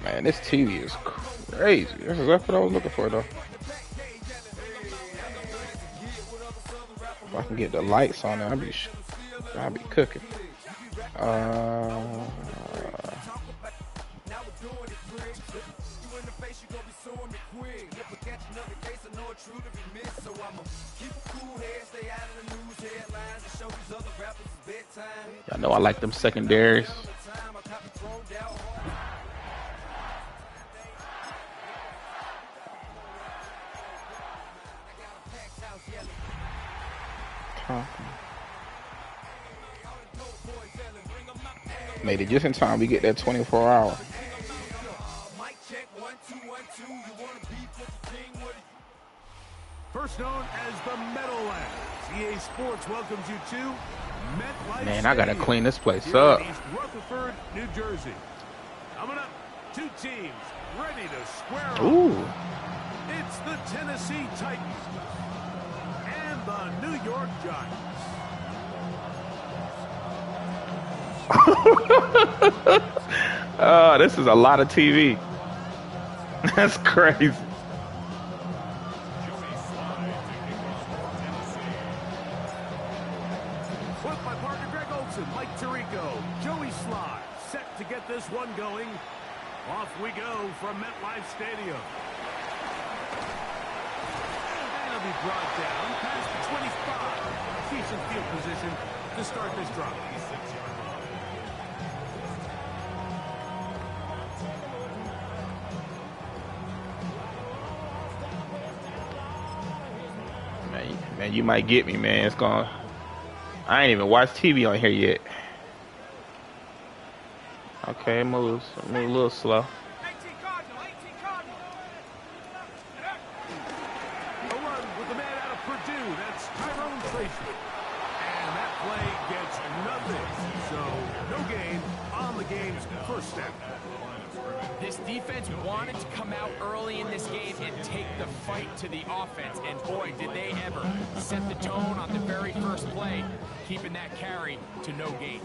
Man, this TV is crazy. This is exactly what I was looking for, though. If I can get the lights on it, I'll be cooking. I know I like them secondaries. Made it just in time. We get that 24 hour. First known as the Meadowlands, EA Sports welcomes you to MetLife Man, I gotta clean this place here up. in East Rutherford, New Jersey. Coming up, two teams ready to square up. Ooh. It's the Tennessee Titans and the New York Giants. Oh, this is a lot of TV. That's crazy. With my partner Greg Olson, Mike Tirico, Joey Sly, set to get this one going. Off we go from MetLife Stadium. And it'll be brought down past the 25. Decent field position to start this drive. Man, you might get me, man. It's gone. I ain't even watched TV on here yet. Okay, it moves. Move a little slow. A run with the man out of Purdue. That's Tyrone Tracy. And that play gets nothing. So, no gain on the game's first step. This defense wanted to come out early in this game and take the fight to the offense. And boy, did they ever set the tone on the very first play, keeping that carry to no gain.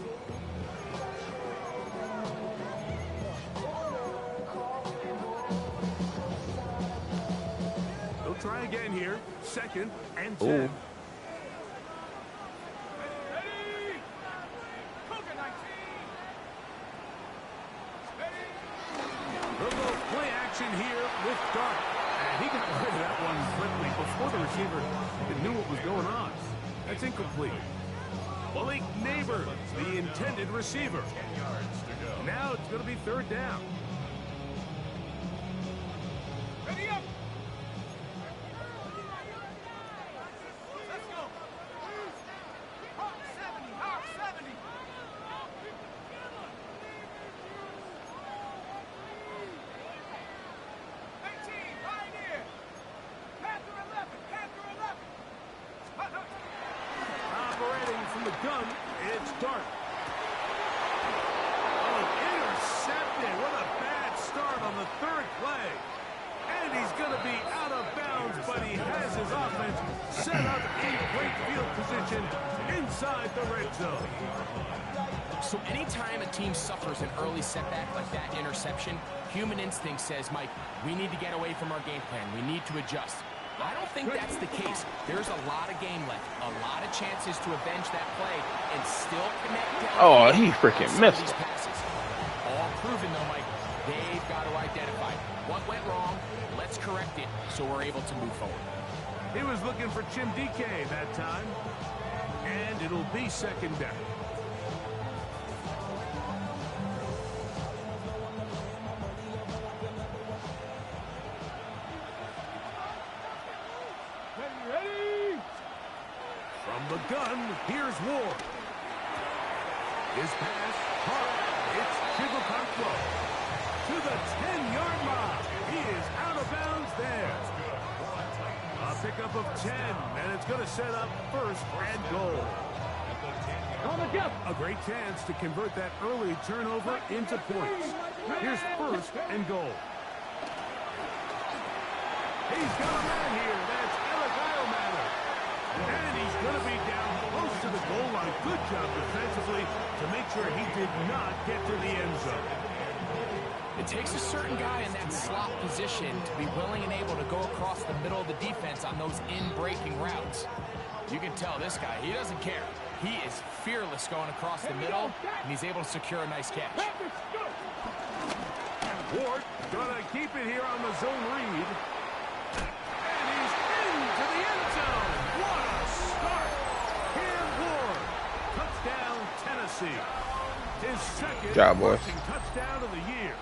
They'll try again here. Second and 10. Ooh. Play action here with Dart. And he got rid of that one quickly before the receiver even knew what was going on. That's incomplete. Malik Neighbors, the intended receiver. Now it's going to be third down. Ready up. Let's go. 70, 70. Operating from the gun, it's Dart. Oh, intercepted. What a bad start on the third play. And he's going to be out of bounds, but he has his offense set up in great field position inside the red zone. So anytime a team suffers an early setback like that interception, human instinct says, Mike, we need to get away from our game plan. We need to adjust. I don't think that's the case. There's a lot of game left, a lot of chances to avenge that play and still connect down. Oh, he freaking missed it. Passes. All proven though, Mike. They've got to identify what went wrong. Let's correct it so we're able to move forward. He was looking for Jim DK that time. And it'll be second down. Ready? From the gun, here's Ward. His pass, hard. It's Chibukankwo. To the 10-yard line. He is out of bounds there. A pickup of 10, and it's going to set up first and goal. A great chance to convert that early turnover into points. Here's first and goal. He's got a man here. That's Eligio. And he's going to be down close to the goal line. Good job defensively to make sure he did not get to the end zone. It takes a certain guy in that slot position to be willing and able to go across the middle of the defense on those in-breaking routes. You can tell this guy, he doesn't care. He is fearless going across the middle, and he's able to secure a nice catch. Ward gonna keep it here on the zone read. And he's into the end zone. What a start. Here, Ward. Touchdown, Tennessee. His second rushing touchdown of the year.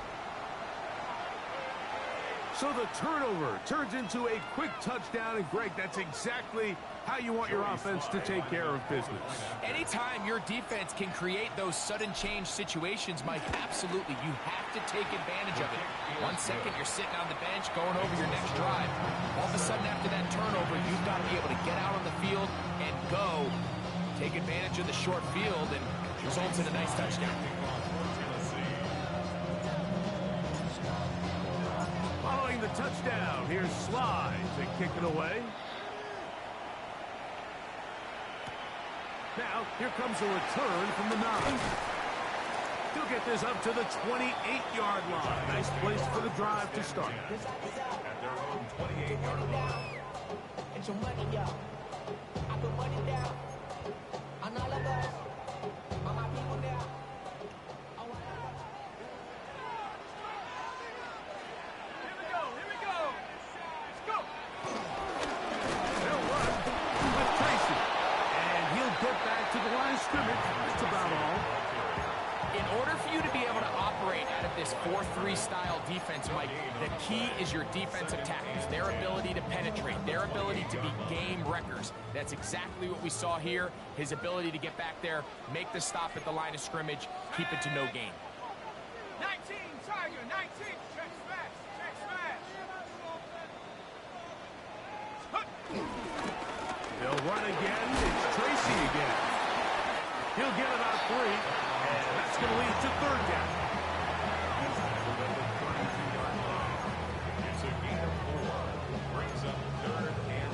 So the turnover turns into a quick touchdown. And, Greg, that's exactly how you want your offense to take care of business. Anytime your defense can create those sudden change situations, Mike, absolutely, you have to take advantage of it. 1 second, you're sitting on the bench going over your next drive. All of a sudden, after that turnover, you've got to be able to get out on the field and go. Take advantage of the short field and results in a nice touchdown. Following the touchdown, here's Slide to kick it away. Now, here comes a return from the 9. He'll get this up to the 28-yard line. Nice place for the drive to start. At their own 28-yard line. It's your money, y'all. I put money down on all of us, on my people now. Here we go. Let's go. They'll run with Tracy. And he'll get back to the line of scrimmage. That's about all. In order for you to be able to operate out of this 4-3 style defense, Mike, the key is your defensive tackles, their ability to penetrate, their ability to be game wreckers. That's exactly what we saw here. His ability to get back there, make the stop at the line of scrimmage, keep it to no gain. 19, Tiger, 19. Check smash. They'll run again. It's Tracy again. He'll get about 3. And that's going to lead to third down. It's a gain of 4. Brings up 3rd and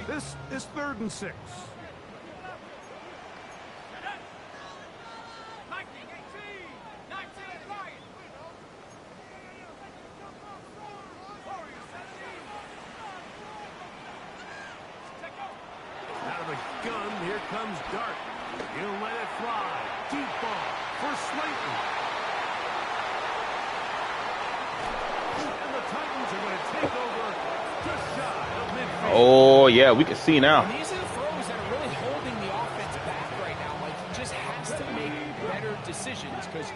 6. This is 3rd and 6. Out of the gun, here comes Dart. He'll let it fly. Deep ball for Slayton. And the Titans are going to take over just shy of midfield. Oh, yeah, we can see now. And these are the throws that are really holding the offense back right now. Like, he just has to make better decisions because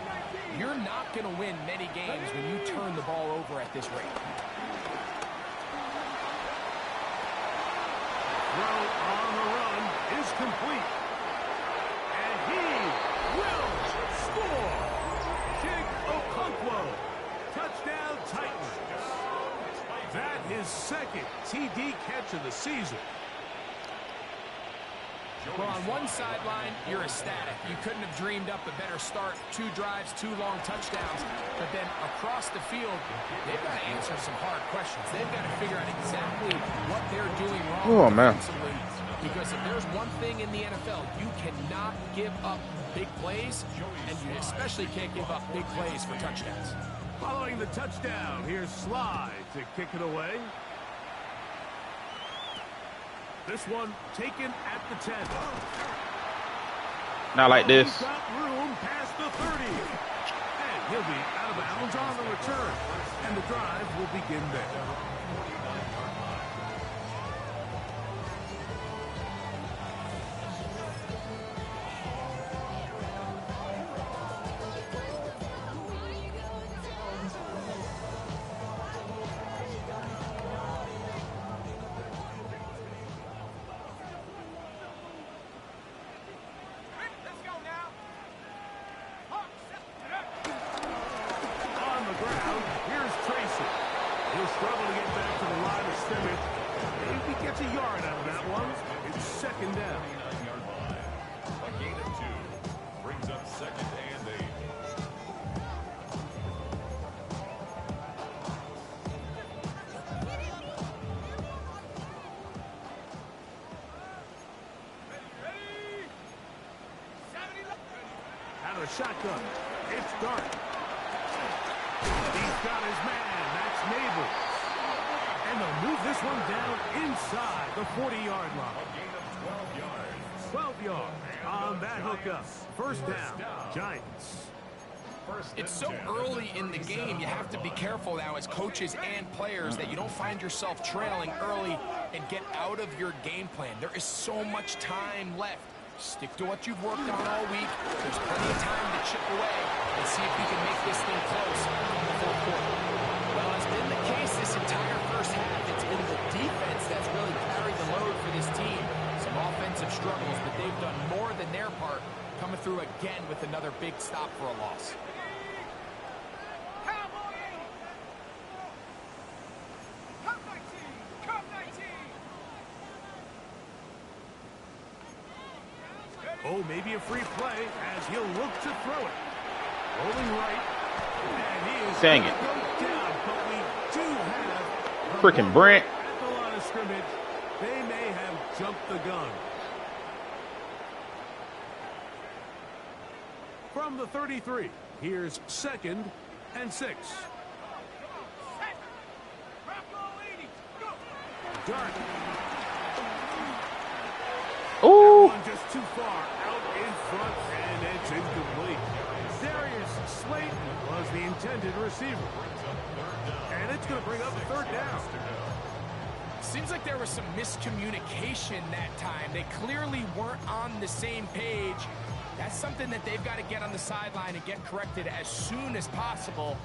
you're not going to win many games when you turn the ball over at this rate. Throw on the run is complete. And he will score. Jake Okonkwo. Touchdown Titans. That his second TD catch of the season. Well, on one sideline, you're ecstatic. You couldn't have dreamed up a better start. 2 drives, 2 long touchdowns. But then across the field, they've got to answer some hard questions. They've got to figure out exactly what they're doing wrong defensively. Because if there's one thing in the NFL, you cannot give up big plays, and you especially can't give up big plays for touchdowns. Following the touchdown, here's Slide to kick it away. This one taken at the 10. Not like this. He's got room past the 30. And he'll be out of bounds on the return. And the drive will begin there. out of shotgun. It's Dart. He's got his man. That's Neighbors. And they'll move this one down inside the 40-yard line. 12 yards on that hookup. First down, Giants. It's so early in the game, you have to be careful now as coaches and players that you don't find yourself trailing early and get out of your game plan. There is so much time left. Stick to what you've worked on all week. There's plenty of time to chip away and see if you can make this thing close in the fourth quarter. Well, it's been the case this entire first half. It's been the defense that's really carried the load for this team. Some offensive struggles, but they've done more than their part, coming through again with another big stop for a loss. Oh, maybe a free play as he'll look to throw it. Rolling right. And he is Dang it. down, but we do have Freaking Brent. at the line of scrimmage. They may have jumped the gun. From the 33, here's 2nd and 6. Dart. Ooh. One just too far out in front, and it's incomplete. Darius Slayton was the intended receiver. And it's going to bring up a 3rd down. Seems like there was some miscommunication that time. They clearly weren't on the same page. That's something that they've got to get on the sideline and get corrected as soon as possible,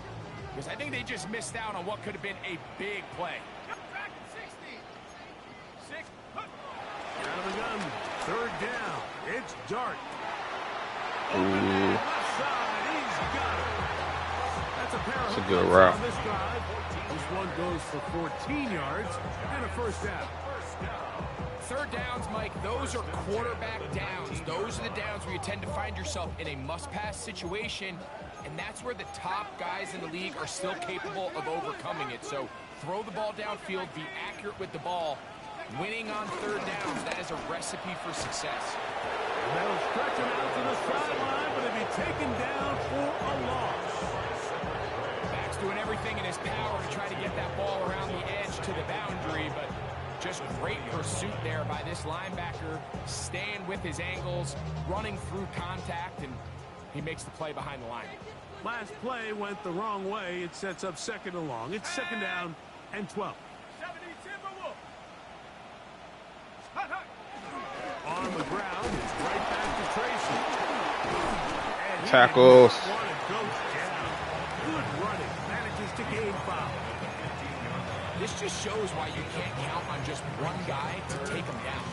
because I think they just missed out on what could have been a big play. Out of the gun, 3rd down. It's Dart. Ooh. Left side, he's got it. That's a pair of That's a good hookups route. on this drive. This one goes for 14 yards and a 1st down. 3rd downs, Mike, those are quarterback downs. Those are the downs where you tend to find yourself in a must-pass situation, and that's where the top guys in the league are still capable of overcoming it. So throw the ball downfield, be accurate with the ball. Winning on 3rd downs, that is a recipe for success. And that'll stretch him out to the sideline, but he'll be taken down for a loss. Back's doing everything in his power to try to get that ball around the edge to the boundary, but just great pursuit there by this linebacker, staying with his angles, running through contact, and he makes the play behind the line. Last play went the wrong way. It sets up 2nd and long. It's 2nd down and 12. On the ground, it's right back to Tracy. And Tackles. Goes down. Good running. Manages to gain 5. This just shows why you can't count on just one guy to take him down.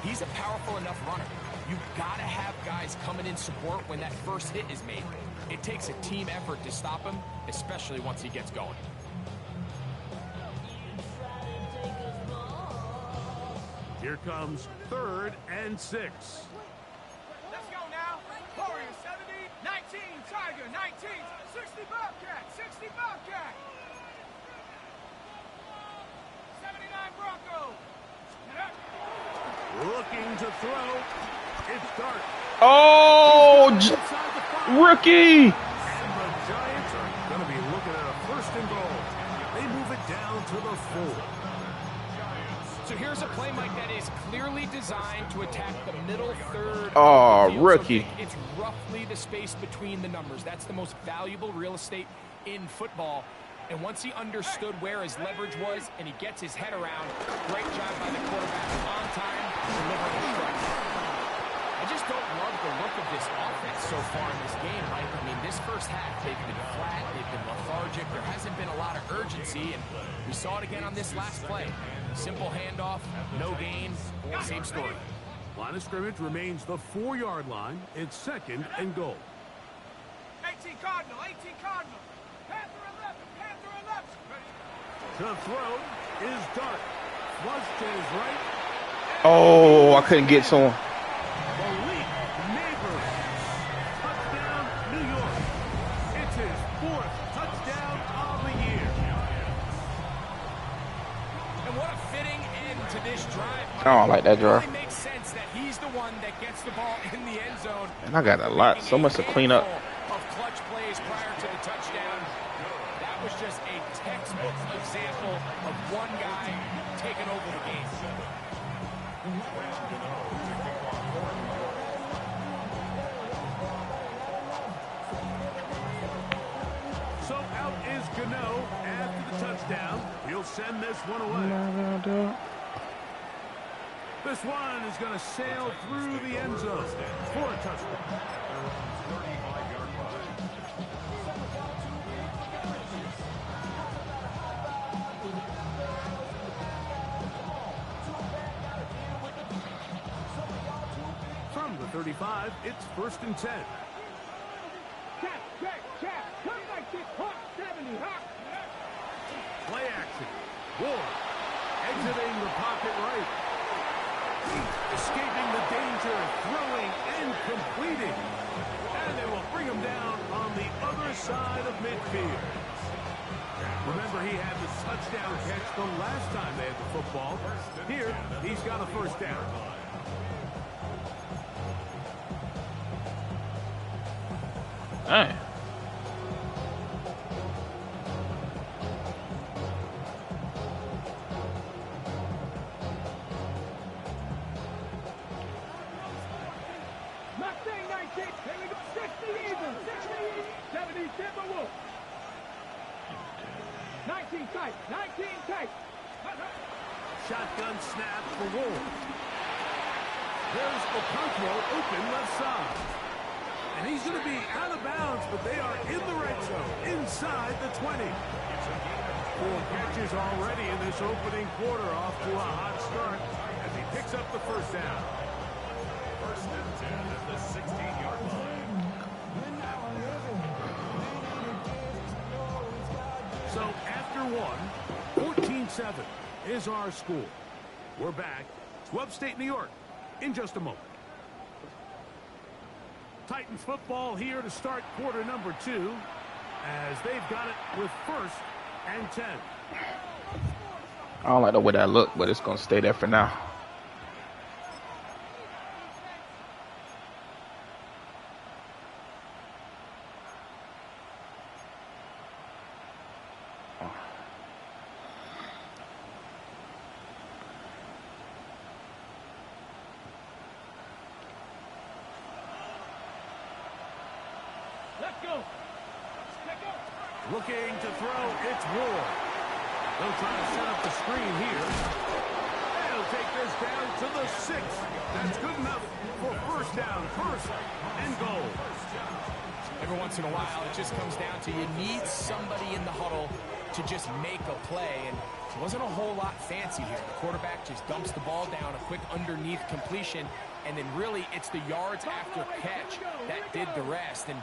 He's a powerful enough runner. You've got to have guys coming in support when that first hit is made. It takes a team effort to stop him, especially once he gets going. Here comes 3rd and 6. Let's go now. Warrior 70, 19, Tiger, 19, 60 Bobcat, 60 Bobcat. 79 Bronco. Looking to throw. It's Dart. Oh, rookie. And the Giants are going to be looking at a 1st and goal. They move it down to the 4. So here's a play, Mike, that is clearly designed to attack the middle 3rd. Oh, of the field. rookie. So it's roughly the space between the numbers. That's the most valuable real estate in football. And once he understood where his leverage was and he gets his head around, great job by the quarterback on time, delivering a strike. I just don't love the look of this offense so far in this game, Mike. I mean, this first half, they've been flat, they've been lethargic, there hasn't been a lot of urgency, and we saw it again on this last play. Simple handoff, no gain, same story. Line of scrimmage remains the 4-yard line. It's 2nd and goal. 18 Cardinal, 18 Cardinal. Panther 11, Panther 11. To throw is Dart. Flush to his right. Oh, I couldn't get someone. Malik Neighbors. Touchdown, New York. It's his 4th touchdown of the year. And what a fitting end to this drive. I don't like that drive. It really makes sense that he's the one one that gets the ball in the end zone. And I got a lot, so much to clean up. Of clutch plays prior to the touchdown. That was just a textbook example of one guy taking over the game. So out is Gano after the touchdown. He'll send this one away. This one is going to sail through the end zone for a touchdown. From the 35, it's 1st and 10. Play action. Ward exiting the pocket right. Escaping the danger, throwing and completing. And they will bring him down on the other side of midfield. Remember, he had the touchdown catch the last time they had the football. Here, he's got a first down. Hey. Mustang 19. Here we go. 60 even. 70 Timberwolf. 19 tight. 19 tight. Shotgun snap for Ward. There's Okonkwo open left side. And he's going to be out of bounds, but they are in the red zone, inside the 20. 4 catches already in this opening quarter, off to a hot start as he picks up the first down. 1st and 10 at the 16-yard line. So after one, 14-7 is our score. We're back to upstate New York in just a moment. Titans football here to start quarter number 2 as they've got it with 1st and 10. I don't like the way that look, but it's going to stay there for now. Let's go. Looking to throw, it's Ward. They'll try to set up the screen here. They'll take this down to the 6. That's good enough for first down, 1st and goal. Every once in a while, it just comes down to you need somebody in the huddle to just make a play, and it wasn't a whole lot fancy here. The quarterback just dumps the ball down, a quick underneath completion, and then really it's the yards after catch that did the rest, and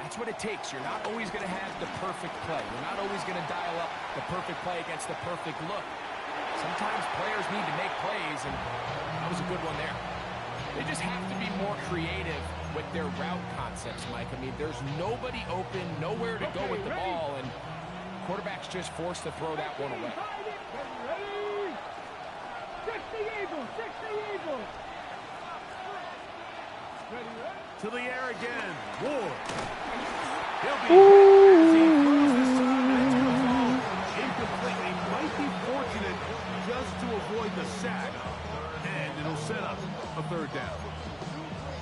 that's what it takes. You're not always going to have the perfect play. You're not always going to dial up the perfect play against the perfect look. Sometimes players need to make plays, and that was a good one there. They just have to be more creative with their route concepts, Mike. I mean, there's nobody open, nowhere to go with the ball, and quarterback's just forced to throw that one away. 60 Eagles. 60 Eagles. To the air again. Ward. He'll be hit as he throws this time. It's going to fall incomplete. He might be fortunate just to avoid the sack. And it'll set up a 3rd down.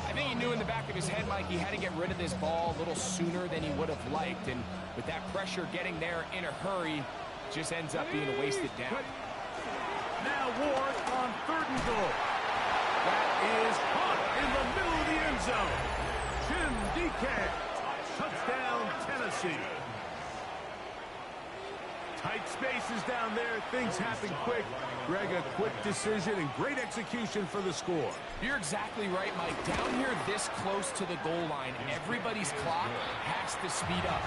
I think he knew in the back of his head, Mike, he had to get rid of this ball a little sooner than he would have liked. And with that pressure getting there in a hurry, just ends up being a wasted down. Now Ward on 3rd and goal. That is caught in the middle of the end zone. Jim DK. Touchdown, Tennessee. Tight spaces down there. Things happen quick. Greg, a quick decision and great execution for the score. You're exactly right, Mike. Down here this close to the goal line, everybody's clock has to speed up.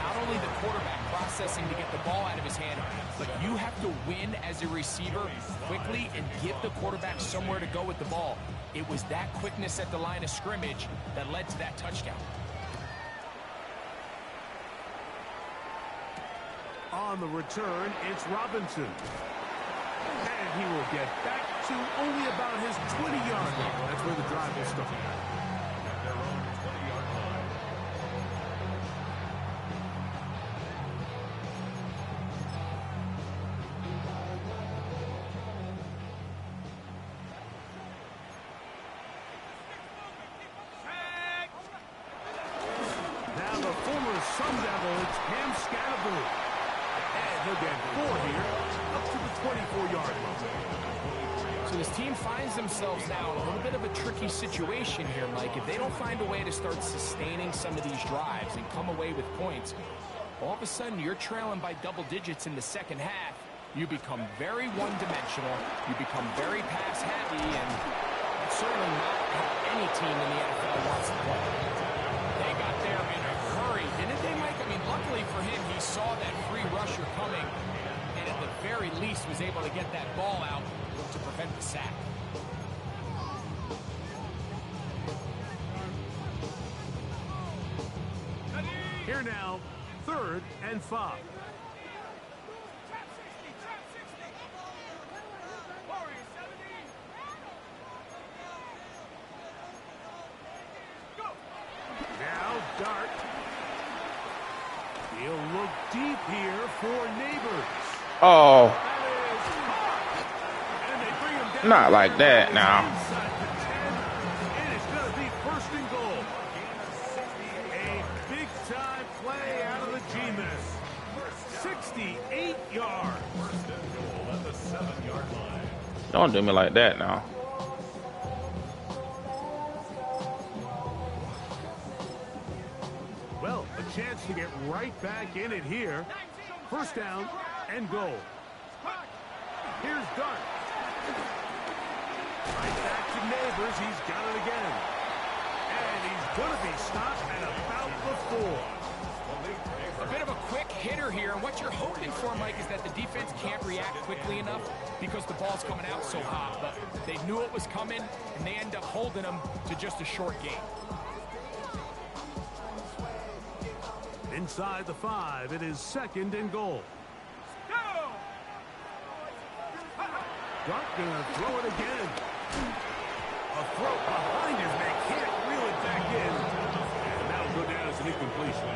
Not only the quarterback processing to get the ball out of his hand, but you have to win as a receiver quickly and give the quarterback somewhere to go with the ball. It was that quickness at the line of scrimmage that led to that touchdown. On the return, it's Robinson. And he will get back to only about his 20-yard line. That's where the drive will start. Now the former Sun Devil, it's Cam Scatterboo. And he'll get 4 here, up to the 24-yard line. So this team finds themselves now in a little bit of a tricky situation here, Mike. If they don't find a way to start sustaining some of these drives and come away with points, all of a sudden you're trailing by double digits in the second half. You become very one-dimensional. You become very pass-happy, and that's certainly not how any team in the NFL wants to play. They got there in a hurry, didn't they, Mike? I mean, luckily for him, he saw that free rusher coming, and at the very least was able to get that ball out to prevent the sack. Here now, 3rd and 5. Now Dart. He'll look deep here for Neighbors. Oh, That is caught. And they bring him down. not like that now. Inside the 10, and it's going to be 1st and goal. A big-time play out of the G-Men. 68 yards. Don't do me like that now. Well, a chance to get right back in it here. 1st down and goal. Here's Dart. Right back to Neighbors. He's got it again. And he's going to be stopped at about the 4. A bit of a quick hitter here, and what you're hoping for, Mike, is that the defense can't react quickly enough because the ball's coming out so hot. But they knew it was coming, and they end up holding them to just a short gain. Inside the 5, it is 2nd and goal. Dart gonna throw it again. A throw behind his man, can't reel it back in. And that'll go down as an incompletion.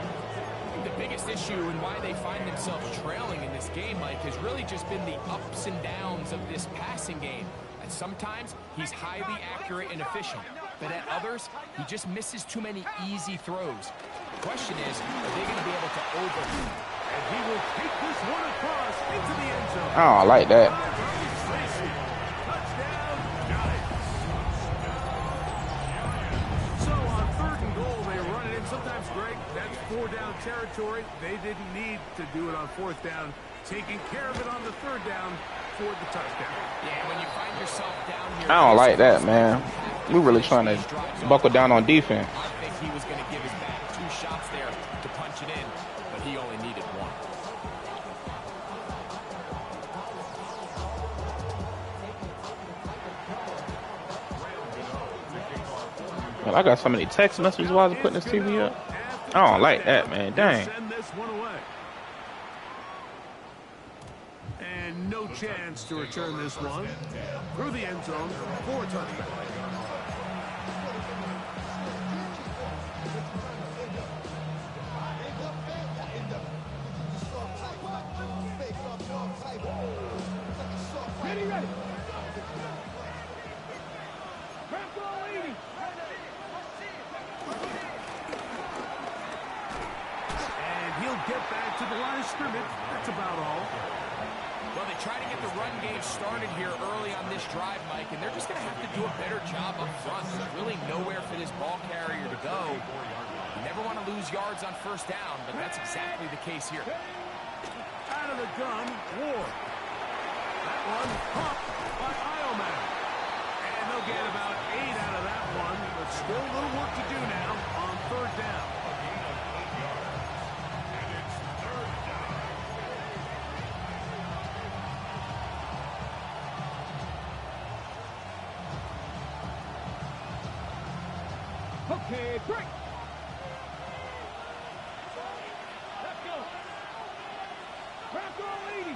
The biggest issue and why they find themselves trailing in this game, Mike, has really just been the ups and downs of this passing game. And sometimes he's highly accurate and efficient, but at others, he just misses too many easy throws. The question is, are they going to be able to overcome? And he will take this one across into the end zone. Oh, I like that. Touchdown, Giants. So on 3rd and goal, they run it in. Sometimes, Greg, that's 4-down territory. They didn't need to do it on 4th down. Taking care of it on the 3rd down for the touchdown. Yeah, when you find yourself down here, I don't like that, man. We're really trying to buckle down on defense. I think he was going to give his back 2 shots there to punch it in, but he only needed 1. Man, I got so many text messages while I was putting this TV up. I don't like that, man. Dang. Send this one away. And no chance to return this one through the end zone for a touchdown. Ready. Grab goal 80. And he'll get back to the line of scrimmage. That's about all. Well, they try to get the run game started here early on this drive, Mike, and they're just going to have to do a better job up front. There's really nowhere for this ball carrier to go. You never want to lose yards on 1st down, but that's exactly the case here. Out of the gun, Ward. That one popped by Ioman. And they'll get about 8 out of that one, but still a little work to do now on 3rd down. Okay, break. Let's go. Grab goal 80.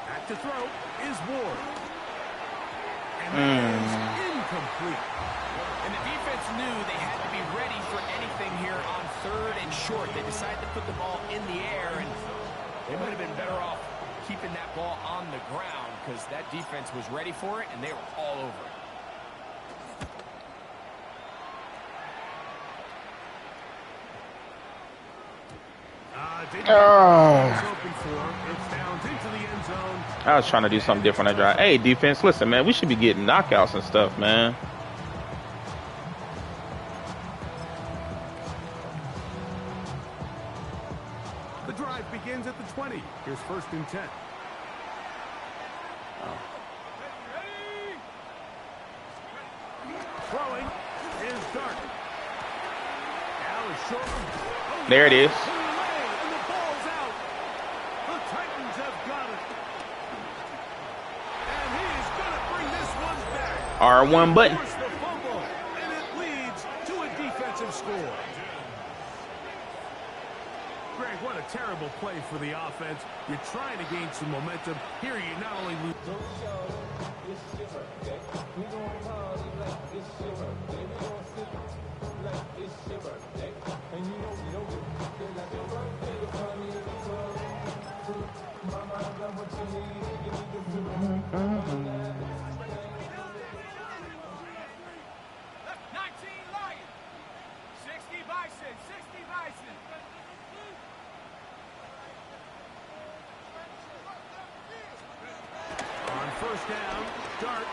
That back to throw is Ward. And that is incomplete. And the defense knew they had to be ready for anything here on 3rd and short. They decided to put the ball in the air, and they might have been better off keeping that ball on the ground because that defense was ready for it, and they were all over it. I was trying to do something different. I drive. Hey, defense, listen, man, we should be getting knockouts and stuff, man. The drive begins at the 20. Here's 1st and 10. Throwing is Dart. Now is short. There it is. And the ball's out. The Titans have got it. And he's going to bring this one back. R1 button. Force the fumble, and it leads to a defensive score. Greg, what a terrible play for the offense. You're trying to gain some momentum. Here you not only lose. First down, Dart.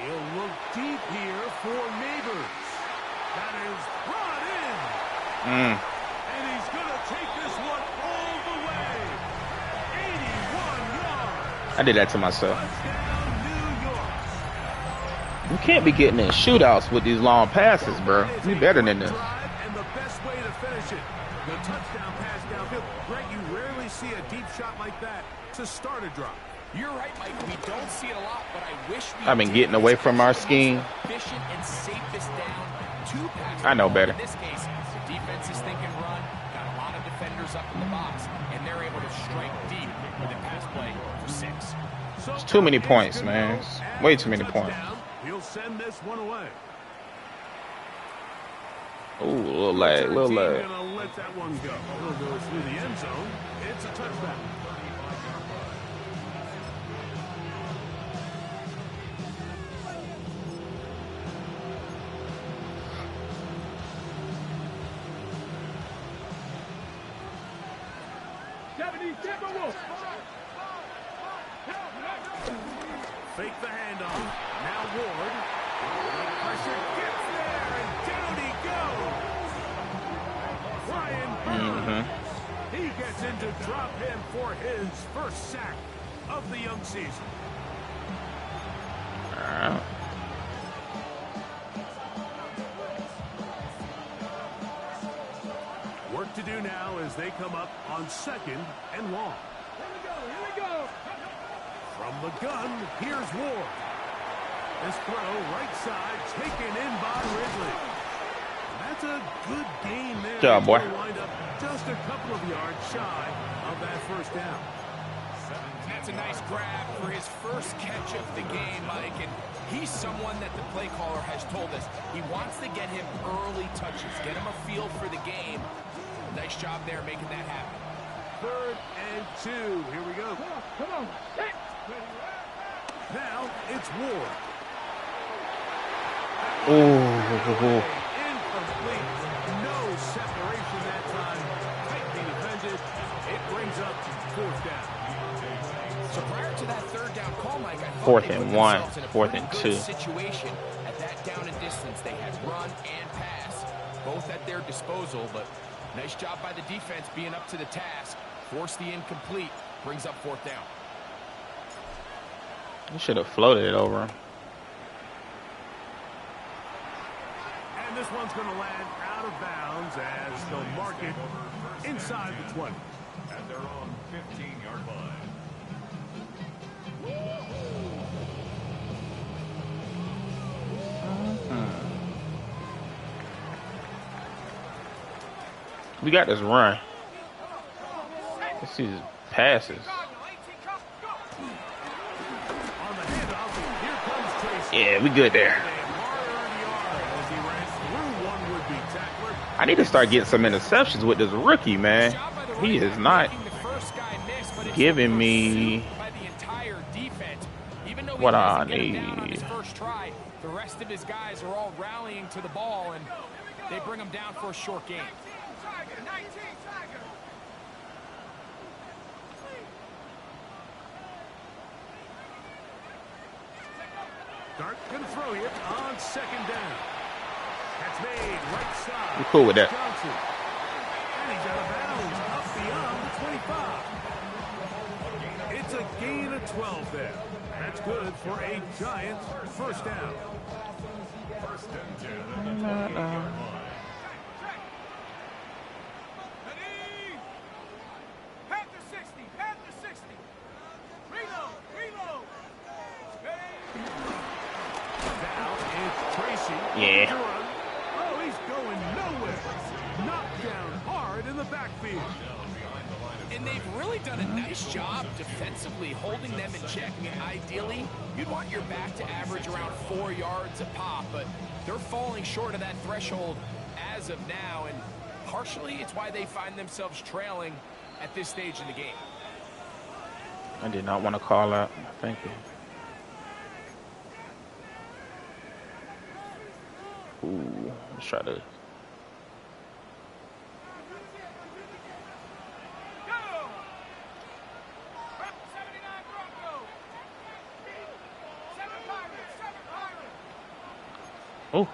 He'll look deep here for Neighbors. That is brought in. And he's going to take this one all the way. 81 yards. I did that to myself. Touchdown, New York. You can't be getting in shootouts with these long passes, bro. You better than this. And the best way to finish it. The touchdown pass downfield. Greg, you rarely see a deep shot like that to start a drive. You're right, Mike. We don't see it a lot, but I wish we I've been getting away from our scheme. Efficient and safest down to pass. I know better. In this case, the defense is thinking run, got a lot of defenders up in the box, and they're able to strike deep with a pass play for 6. So It's too many points, man. It's way too many points. He'll send this one away. Ooh, little lag, little lag. Gonna let that one go. It'll go through the end zone. It's a touchdown. Fake the handoff. Now Ward. The pressure gets there, and down he goes. Brian Burns. He gets in to drop him for his first sack of the young season. Work to do now as they come up on 2nd and long. Here we go. From the gun, here's Ward. This throw right side taken in by Ridley. That's a good gain there. Good job, boy. Wind up just a couple of yards shy of that first down. That's a nice grab for his first catch of the game, Mike. And he's someone that the play caller has told us he wants to get him early touches, get him a feel for the game. Nice job there making that happen. 3rd and 2. Here we go. Come on. Hit. Now it's Ward. Ooh. Incomplete. No separation that time. Tightly defended. It brings up 4th down. So prior to that 3rd down call, Mike, I thought 4th they and put 1, themselves in a 4th pretty and good 2. situation at that down and distance. They had run and pass, both at their disposal, but nice job by the defense being up to the task. Force the incomplete, brings up 4th down. You should have floated it over him. And this one's going to land out of bounds as they'll mark it inside the 20. And they're on 15-yard line. We got this run. Let's see his passes. Yeah, we good there. Hard-earned yard as he ran through one would-be tackler. I need to start getting some interceptions with this rookie, man. Job by the He running is back not making the first guy miss, but it's giving the me pursuit by the entire defense. Even though he what I doesn't get him down on his need. first try, the rest of his guys are all rallying to the ball, and they bring him down for a short game. 19 Tiger, 19 Tiger. Dart can throw you on second down. That's made right side. I'm cool with that. Johnson. And he's out of bounds up beyond the 25. It's a gain of 12 there. That's good for a Giants first down. First and 10 at the 28-yard line. Ready? Panther 60, Panther 60. Reload, reload. Now it's Tracy. Yeah. To run. Oh, he's going nowhere. Knocked down hard in the backfield. And they've really done a nice job defensively holding them in check. I mean, ideally, you'd want your back to average around 4 yards a pop, but they're falling short of that threshold as of now, and partially it's why they find themselves trailing at this stage in the game. I did not want to call out. Thank you. Ooh, let's try to. Go! 79 Broncos. 7 Pirates, 7 Pirates. Oh,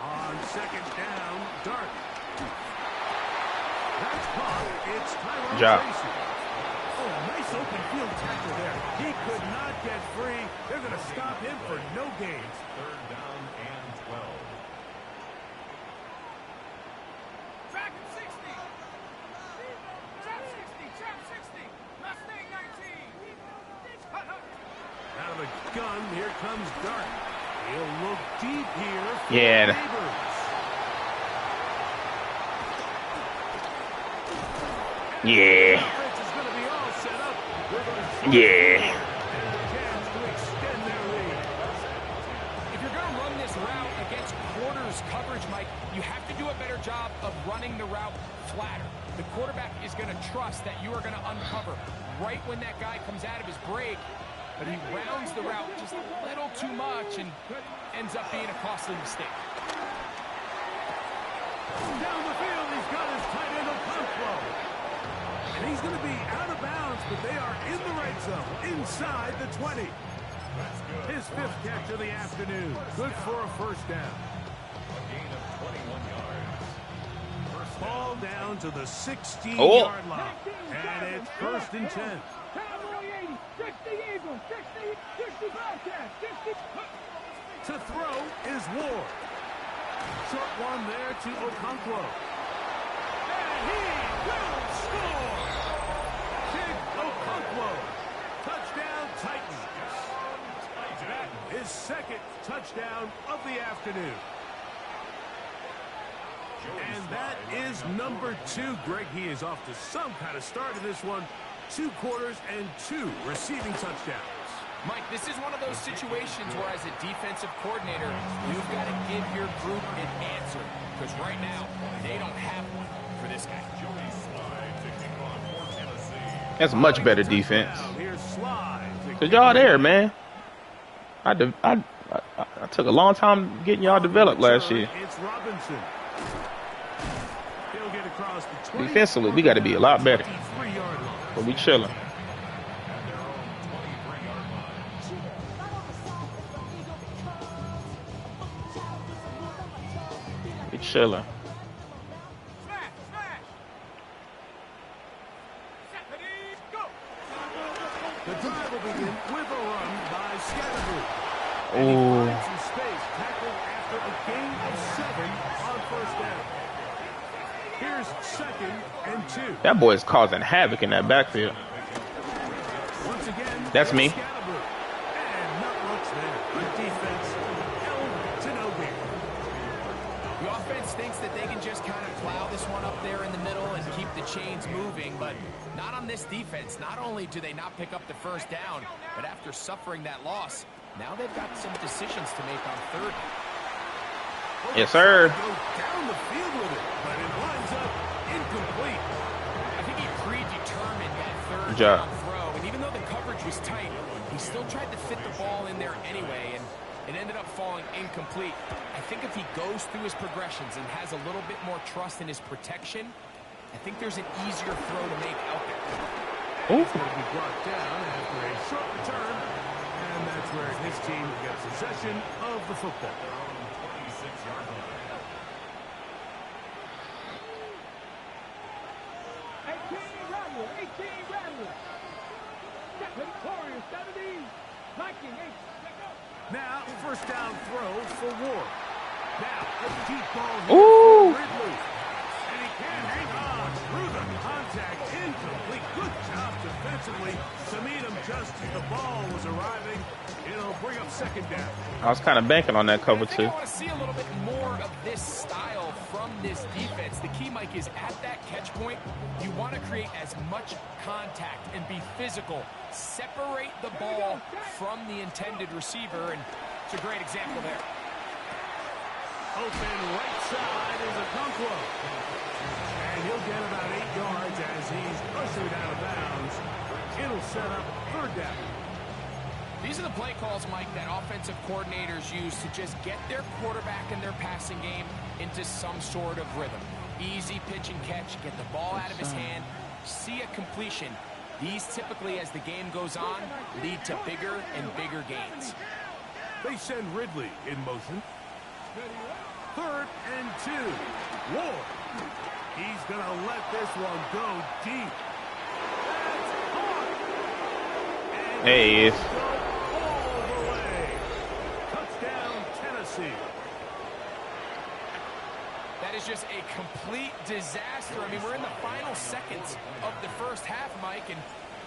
On second down, Dart. That's caught. It's Tyrone job. Tracy. Oh, nice open field tackle there. He could not get free. They're going to stop him for no gains. Third down and 12. Track him 60. Trap 60, trap 60. Mustang 19. Hut, hut. Out of the gun, here comes Dart. He'll look deep here for Yeah. Neighbors. Yeah. Offense is going to be all set up. They're going to try Yeah. and a chance to extend their lead. If you're going to run this route against quarters coverage, Mike, you have to do a better job of running the route flatter. The quarterback is going to trust that you are going to uncover right when that guy comes out of his break, but he rounds the route just a little too much and ends up being a costly mistake. Down the field, he's got his tight end Okonkwo. And he's going to be out of bounds, but they are in the right zone, inside the 20. His fifth catch of the afternoon. Good for a first down. A gain of 21 yards. First Ball down to the 16-yard Oh. line. And it's first and 10. Cowboy 80, 60 Eagles, 60, 60 Bobcats, 60. To throw is Ward. Short one there to Okonkwo. And he will score. Big Okonkwo. Touchdown Titans. That is second touchdown of the afternoon. And that is number 2. Greg, he is off to some kind of start in this one. 2 quarters and 2 receiving touchdowns. Mike, this is one of those situations where as a defensive coordinator, you've got to give your group an answer. Because right now, they don't have one for this guy. That's much better defense. Here's Slide. Cause y'all there, man. I took a long time getting y'all developed last year. It's Robinson. He'll get across the 20. Defensively, we got to be a lot better. 23-yard line. But we chilling. We chilling. Smash, smash. Ready, go. The drive will begin with a run by Scattergood. Oh, Some space tackled after a gain of 7 on first down. Here's second and 2. that boy is causing havoc in that backfield. Once again, That's me. Scattergood. And not looks there. Good defense. Held to no gain. The offense thinks that they can just kind of plow this one up there in the middle and keep the chains moving, but not on this defense. Not only do they not pick up the first down, but after suffering that loss, now they've got some decisions to make on third. Yes, sir. Go down the field with it, but it winds up incomplete. I think he predetermined that third Good job. down throw, and even though the coverage was tight, he still tried to fit the ball in there anyway, and it ended up falling incomplete. I think if he goes through his progressions and has a little bit more trust in his protection, I think there's an easier throw to make out there. He's going to be brought down after a short return, and that's where his team gets possession of the football. 26-yard line. 18 Rattler, 18 Rattler. Captain Warrior 70, Viking 8. Now, first down throw for Ward. Now, a deep ball here Ooh. for Ridley. And he can't hang on through the contact. Incomplete. Good job defensively to meet him just as the ball was arriving. It'll bring up second down. I was kind of banking on that cover I think too. I want to see a little bit more of this style from this defense. The key, Mike, is at that catch point, you want to create as much contact and be physical. Separate the ball from the intended receiver, and it's a great example there. Open right side is a Okonkwo. And he'll get about 8 yards as he's ushered out of bounds. It'll set up third down. These are the play calls, Mike, that offensive coordinators use to just get their quarterback and their passing game into some sort of rhythm. Easy pitch and catch, get the ball out of his hand, see a completion. These typically, as the game goes on, lead to bigger and bigger gains. They send Ridley in motion. 3rd and 2. Ward. He's going to let this one go deep. That's caught. And There he is. go all the way. Touchdown, Tennessee. That is just a complete disaster. I mean, we're in the final seconds of the first half, Mike, and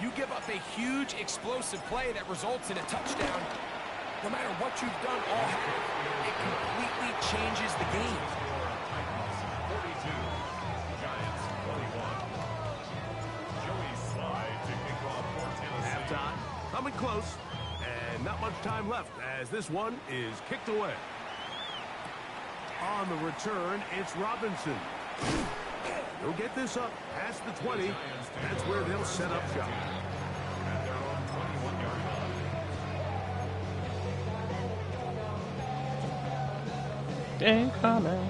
you give up a huge explosive play that results in a touchdown. No matter what you've done all half, it completely changes the game. 42. Giants 21. Joey Slide to kick off for Tennessee. Halftime. Coming close. And not much time left as this one is kicked away. On the return, it's Robinson. He'll get this up past the 20. That's where they'll set up shop. At their own 21-yard line. Ain't coming.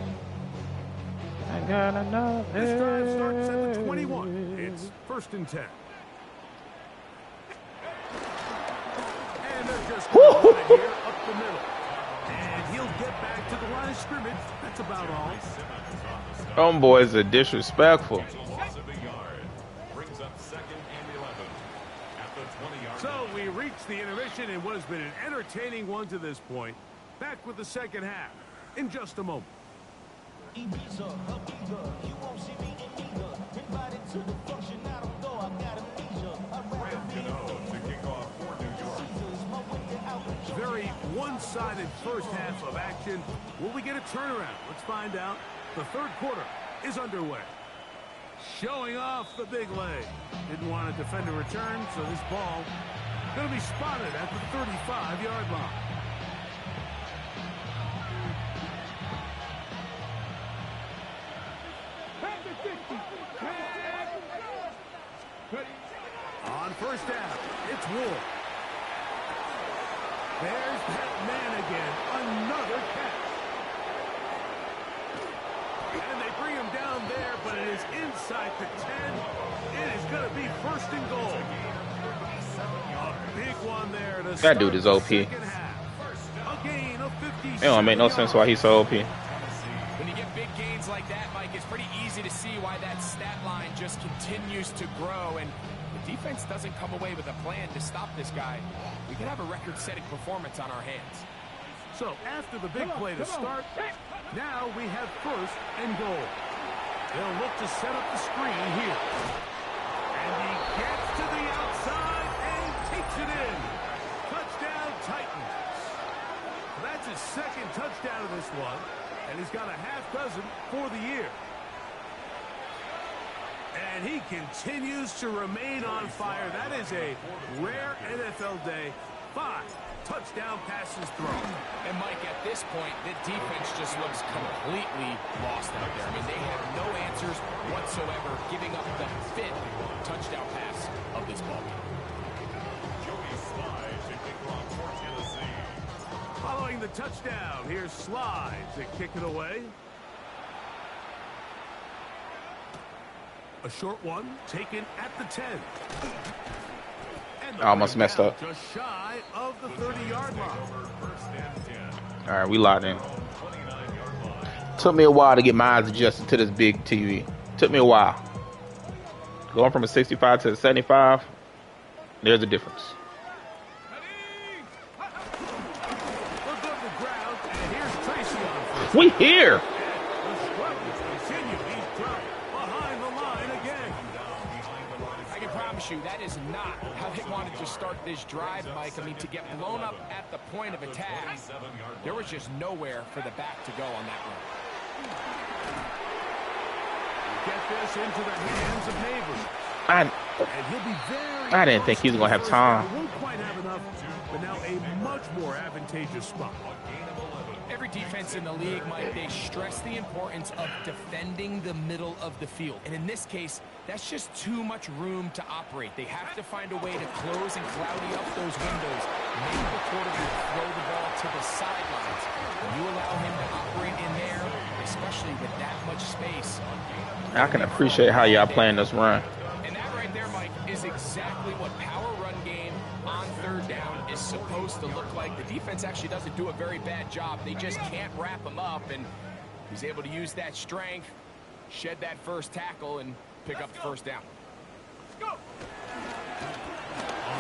I got another. This drive starts at the 21. It's 1st and 10. And they're just going to run it here up the middle. And he'll get back to the line of scrimmage. That's about all. Them boys are disrespectful. Loss of a yard. Brings up 2nd and 11. At the 20-yard So line. we reach the intermission in what has been an entertaining one to this point. Back with the second half in just a moment. Ibiza, Ibiza, you won't see me in neither. Invited to the function, I don't go, I got amnesia. I'd rather Graham be Gano to kick off for New York. Caesars, my way out with Very one-sided first half of action. Will we get a turnaround? Let's find out. The third quarter is underway. Showing off the big leg. Didn't want to defend a return, so this ball going to be spotted at the 35-yard line. On first down, it's Ward. There's that man again. Another catch. And they bring him down there, but it is inside the 10. It is going to be 1st and goal. A big one there to That dude is start OP. the second half. A gain of 57 It don't make no sense why he's so OP. When you get big gains like that, Mike, it's pretty easy to see why that stat line just continues to grow, and the defense doesn't come away with a plan to stop this guy. We could have a record-setting performance on our hands. So after the big play to start, now we have 1st and goal. They'll look to set up the screen here. And he gets to the outside and takes it in. Touchdown, Titans. That's his 2nd touchdown of this one. And he's got a half dozen for the year. And he continues to remain on fire. That is a rare NFL day. 5 touchdown passes thrown. And Mike, at this point, the defense just looks completely lost out there. I mean, they have no answers whatsoever, giving up the 5th touchdown pass of this ball game. Following the touchdown, here's Slide to kick it away. A short one taken at the 10. I almost messed up. Just shy of the 30-yard line. All right, we locked in. Took me a while to get my eyes adjusted to this big TV. Took me a while. Going from a 65 to a 75, there's a difference. We here. I can promise you that is not how they wanted to start this drive, Mike. I mean, to get blown up at the point of attack, there was just nowhere for the back to go on that run. Get this into the hands of Neighbors. I didn't think he was going to have time. Won't quite have enough, but now a much more advantageous spot. Every defense in the league, Mike, they stress the importance of defending the middle of the field. And in this case, that's just too much room to operate. They have to find a way to close and cloudy up those windows. Make the quarterback throw the ball to the sidelines. When you allow him to operate in there, especially with that much space. I can appreciate how y'all playing this run. And that right there, Mike, is exactly what power run game on third down is supposed to look like. The defense actually doesn't do a very bad job. They just can't wrap him up, and he's able to use that strength, shed that first tackle, and pick up the first down. Go! On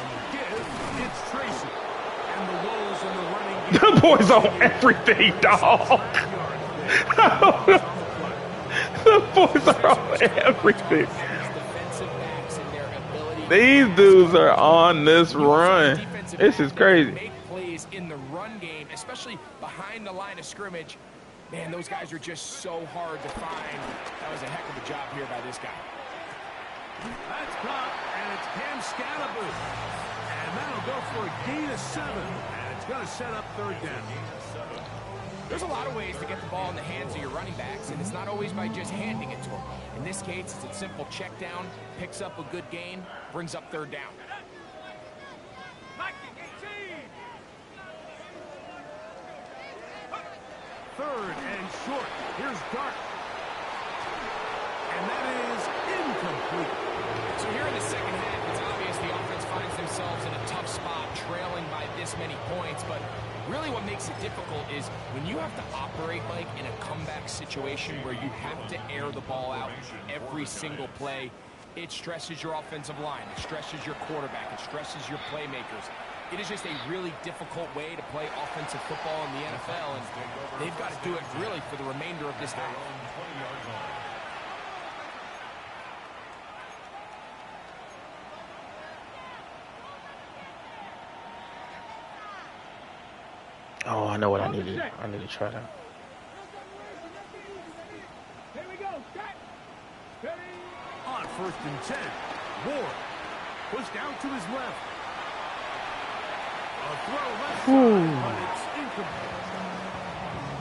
the give, it's Tracy. And the Wolves in the running game. The boys on everything, dog. The boys are on everything. These dudes are on this run. This is crazy. Make plays in the run game, especially behind the line of scrimmage. Man, those guys are just so hard to find. That was a heck of a job here by this guy. That's caught, and it's Cam Scalaboo. And that'll go for a gain of 7. And it's going to set up third down. There's a lot of ways to get the ball in the hands of your running backs, and it's not always by just handing it to them. In this case, it's a simple check down, picks up a good gain, brings up third down. Third and short. Here's Dart. And that is incomplete. So here in the second half, it's obvious the offense finds themselves in a tough spot, trailing by this many points, but really what makes it difficult is when you have to operate, Mike, in a comeback situation where you have to air the ball out every single play, it stresses your offensive line, it stresses your quarterback, it stresses your playmakers. It is just a really difficult way to play offensive football in the NFL, and they've got to do it really for the remainder of this half. Oh, I know what I need to. I need to try that. Here we go. Ready? On first and 10, Ward pushed down to his left. A throw left side, but it's incomplete.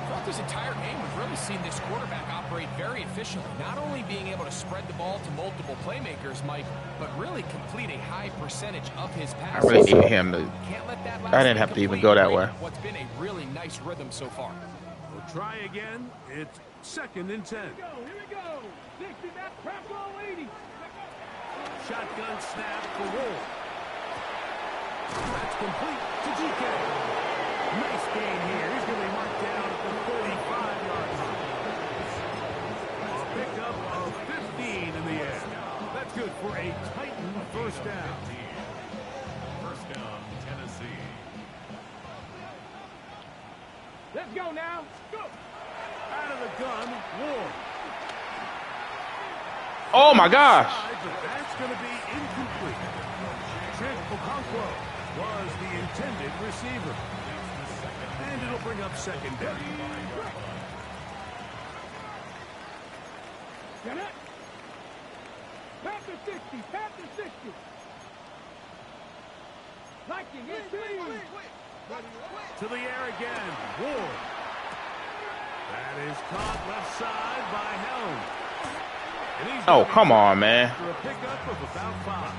Throughout this entire game, we've really seen this quarterback operate very efficiently, not only being able to spread the ball to multiple playmakers, Mike, but really complete a high percentage of his passes. I really needed him to. Can't let that I didn't have to even go that way. What's been a really nice rhythm so far. We'll try again. It's second and 10. Here we go. 60 back, press all 80. Shotgun snap for Ward. That's complete to DK. Nice gain here. He's going to be marked down at the 35-yard line. A pickup of 15 in the air. That's good for a Titan first down. First down, Tennessee. Let's go now. Go. Out of the gun, Ward. Oh my gosh! But that's going to be incomplete. Trent Okonkwo was the intended receiver. And it'll bring up second down. Get it? Past the 60, past the 60. Liking it, To the air again. Ward. That is caught left side by Helm. And he's Oh, come on, man. for a pickup of about 5.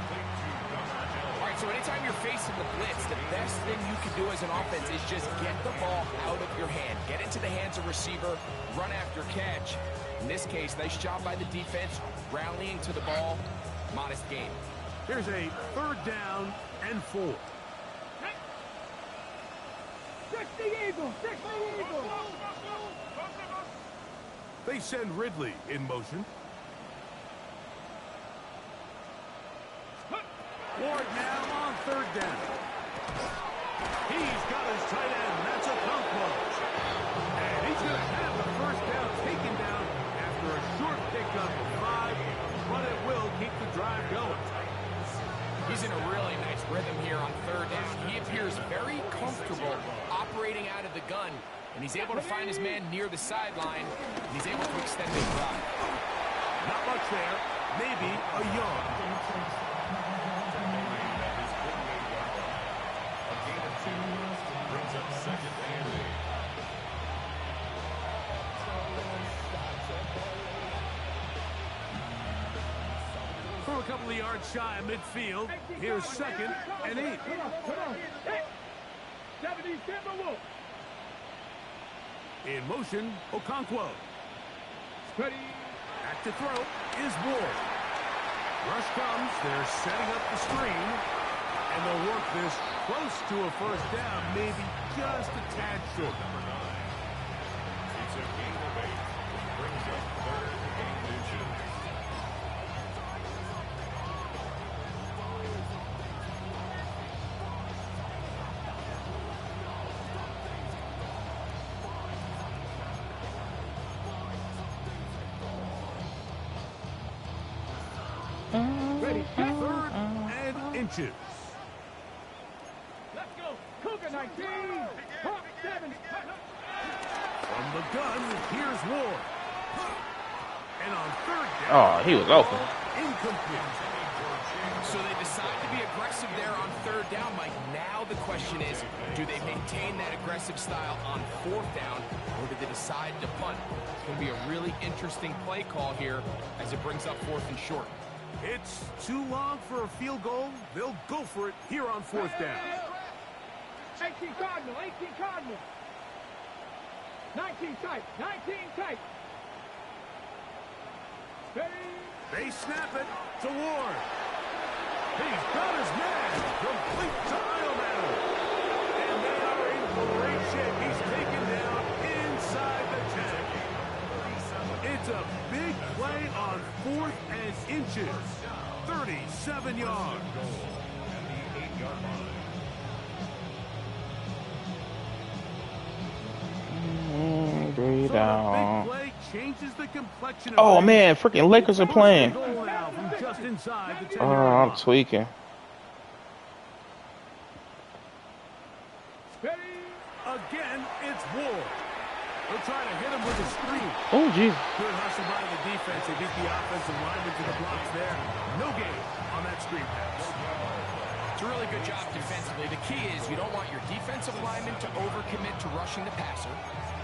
All right, so anytime you're facing the blitz, the best thing you can do as an offense is just get the ball out of your hand. Get into the hands of receiver, run after catch. In this case, nice job by the defense, rallying to the ball. Modest gain. Here's a 3rd down and 4. 60 Eagles, 60 Eagles. They send Ridley in motion. Ward now on 3rd down. He's got his tight end. That's a Okonkwo. And he's going to have the 1st down taken down after a short pickup of 5, but it will keep the drive going. He's in a really nice rhythm here on 3rd down. He appears very comfortable operating out of the gun, and he's able to find his man near the sideline, and he's able to extend his drive. Not much there. Maybe a yard. Brings up 2nd and 8. From a couple of yards shy of midfield, here's 2nd and 8. Come on. Hey. 70 Timberwolves. In motion, Okonkwo. Ready. Back to throw is Ward. Rush comes. They're setting up the screen. And they'll work this close to a 1st down, maybe just a tad short. Number 9. It's a gain of 8. Brings up 3rd and inches. Ready. 3rd and inches. Let's go. Cougar 19. Hawk 7. From the gun, here's Ward. And on 3rd down, Oh, he was open. incomplete. So they decide to be aggressive there on 3rd down, Mike. Now the question is, do they maintain that aggressive style on 4th down, or do they decide to punt? It's going to be a really interesting play call here as it brings up 4th and short. It's too long for a field goal. They'll go for it here on 4th down. 18 Cardinal. 18 Cardinal. 19 tight. 19 tight. Ready. They snap it to Ward. He's got his man. Complete to Idleman. And they are in great shape. He's taken down inside the 10. It's a big play on 4th and inches. 37 yards. At the 8-yard line. Breathe So out. the big play changes the complexion of Oh things. man, freaking Lakers are playing. Goal now from just inside the 10-yard Oh, I'm line. tweaking. Ready. Again, it's Ward. They'll try to hit him with a screen. Oh, jeez. Good hustle by the defense. They beat the offensive lineman to the blocks there. No gain on that screen pass. It's a really good job defensively. The key is you don't want your defensive linemen to overcommit to rushing the passer,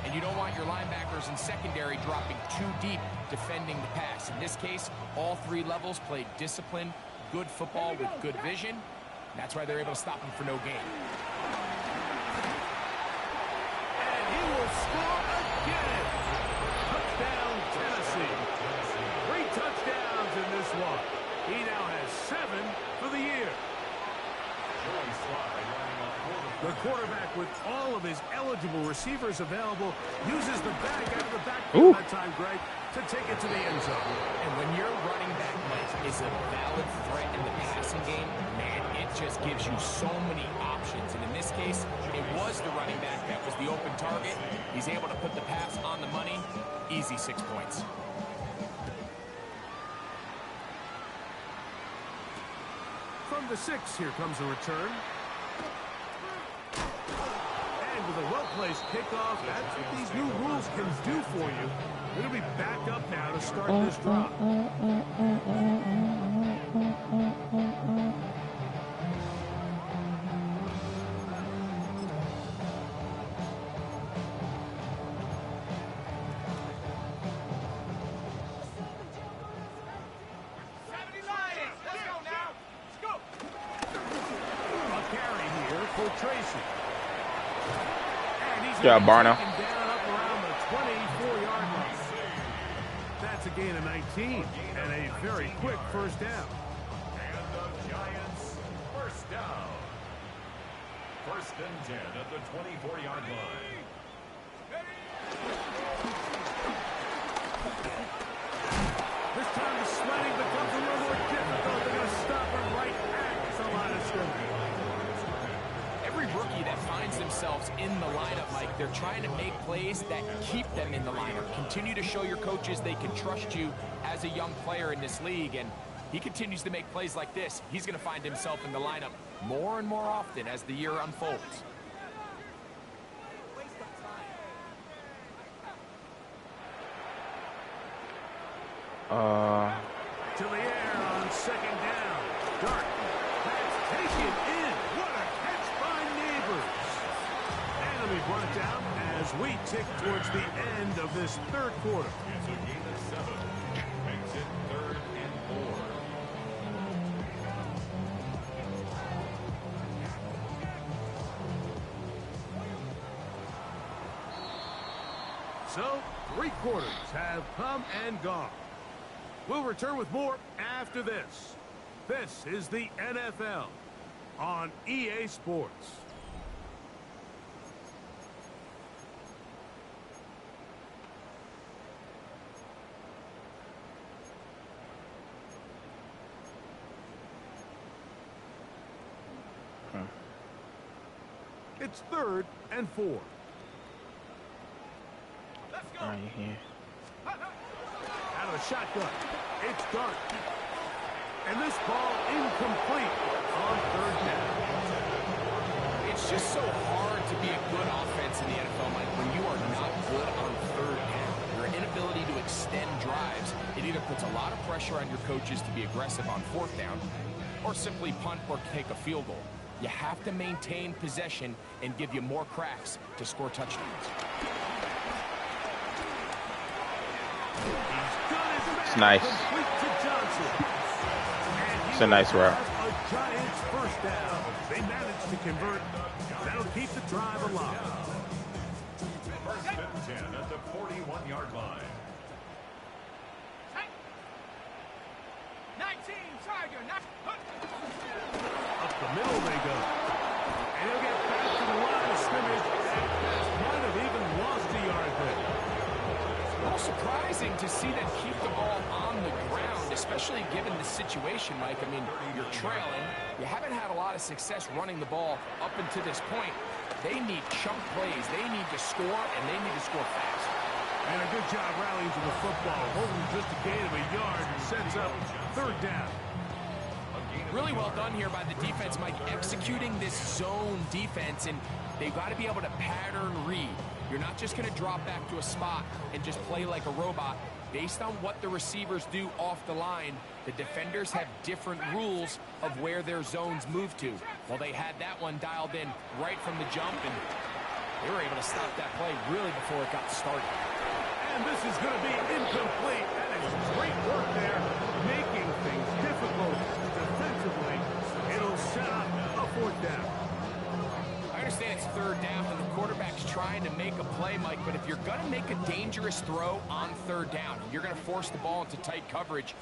and you don't want your linebackers and secondary dropping too deep defending the pass. In this case, all 3 levels played disciplined, good football with good vision. That's why they're able to stop him for no gain. And he will score again. Touchdown, Tennessee. 3 touchdowns in this one. He now has 7 for the year. The quarterback, with all of his eligible receivers available, uses the bag out of the backfield that time, Greg, to take it to the end zone. And when your running back, Mike, is a valid threat in the passing game, man, it just gives you so many options. And in this case, it was the running back that was the open target. He's able to put the pass on the money. Easy 6 points. From the 6, here comes a return. And And with a well-placed kickoff, that's what these new rules can do for you. It'll be back up now to start this drive. Good job, Barno. That's a gain of 19 and a very quick first down. And the Giants first down. First and 10 at the 24-yard line. This time the sledding becomes a little more difficult. They're going to stop him right at the line of scrimmage. Every rookie that finds themselves in the lineup, Mike, they're trying to make plays that keep them in the lineup. Continue to show your coaches they can trust you as a young player in this league, and he continues to make plays like this. He's going to find himself in the lineup more and more often as the year unfolds. To the air on second down. Dart. That's taken in. What a catch by Neighbors. And it'll be brought down as we tick towards the end of this third quarter. It's a gain of 7. Makes it 3rd and 4. So, 3 quarters have come and gone. We'll return with more after this. This is the NFL on EA Sports. It's 3rd and 4. Let's go. Right here. Out of the shotgun. It's Dart. And this ball incomplete on 3rd down. It's just so hard to be a good offense in the NFL, Mike, when you are not good on 3rd down. Your inability to extend drives, it either puts a lot of pressure on your coaches to be aggressive on 4th down, or simply punt or take a field goal. You have to maintain possession and give you more cracks to score touchdowns. It's nice. It's a nice route. A Giants first down. They managed to convert. That'll keep the drive alive. First and 10 at the 41-yard line. 19, Tiger. Up the middle they go. And he'll get back to the line of scrimmage. And might have even lost a yard there. A little surprising to see them keep the ball on the ground, especially given the situation, Mike. I mean, you're trailing. You haven't had a lot of success running the ball up until this point. They need chunk plays. They need to score, and they need to score fast. And a good job rallying to the football. Holding just a gain of a yard and sets up 3rd down. Really well done here by the defense, Mike, executing this zone defense, and they've got to be able to pattern read. You're not just going to drop back to a spot and just play like a robot. Based on what the receivers do off the line, the defenders have different rules of where their zones move to. Well, they had that one dialed in right from the jump, and they were able to stop that play really before it got started. And this is going to be incomplete. That is great work there, making things difficult defensively. It'll set up a 4th down. I understand it's 3rd down and the quarterback's trying to make a play, Mike, but if you're going to make a dangerous throw on 3rd down, and you're going to force the ball into tight coverage,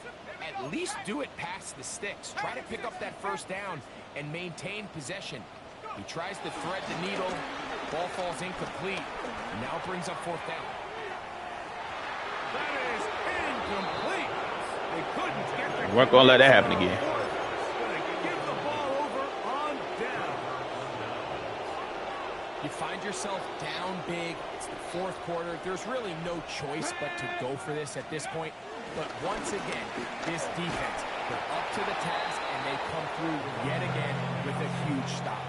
at least do it past the sticks. Try to pick up that 1st down and maintain possession. He tries to thread the needle. Ball falls incomplete. And now brings up 4th down. That is incomplete. They couldn't get the... We're not going to let that happen again. Give the ball over on down. You find yourself down big. It's the 4th quarter. There's really no choice but to go for this at this point. But once again, this defense, they're up to the task, and they come through yet again with a huge stop.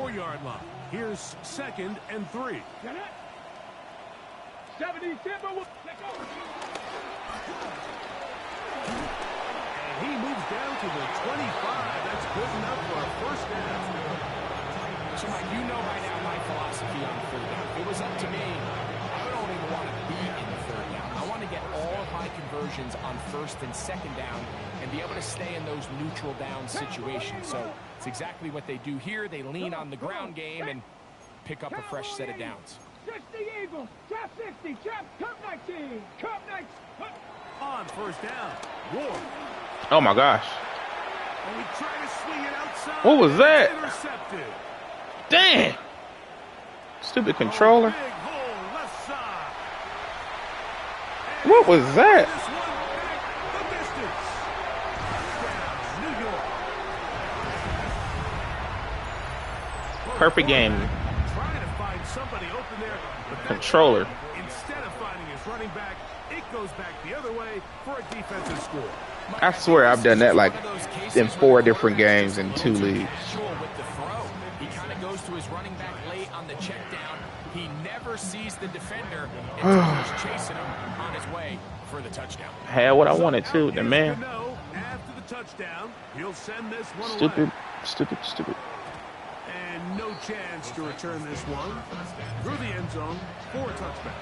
4-yard line. Here's 2nd and 3. 70 Timber. Let's go. And he moves down to the 25. That's good enough for a first down. So, Mike, you know by now my philosophy on third down. If it was up to me, I don't even want to be in the third down. I want to get all of my conversions on 1st and 2nd down and be able to stay in those neutral down situations. So it's exactly what they do here. They lean on the ground game and pick up a fresh set of downs. 60 Eagles. Trap 60. Trap. Cup 19. Cup 19. On first down, Ward. Oh my gosh. And he tried to swing it outside. What was that? Intercepted. Damn. Stupid controller. Big hole left side. What was that? This one back the distance. Touchdown, New York. Perfect game. Trying to find somebody open there. But that Controller. time, instead of finding his running back, it goes back the other way for a defensive score. I swear I've done that like in 4 different games in 2 leagues. With the throw, he kind of goes to his running back late on the check down. He never sees the defender until he's chasing him on his way for the touchdown. Had what I wanted to, the man. After the touchdown, he'll send this one Stupid, away. stupid, stupid. And no chance to return this one through the end zone for a touchback.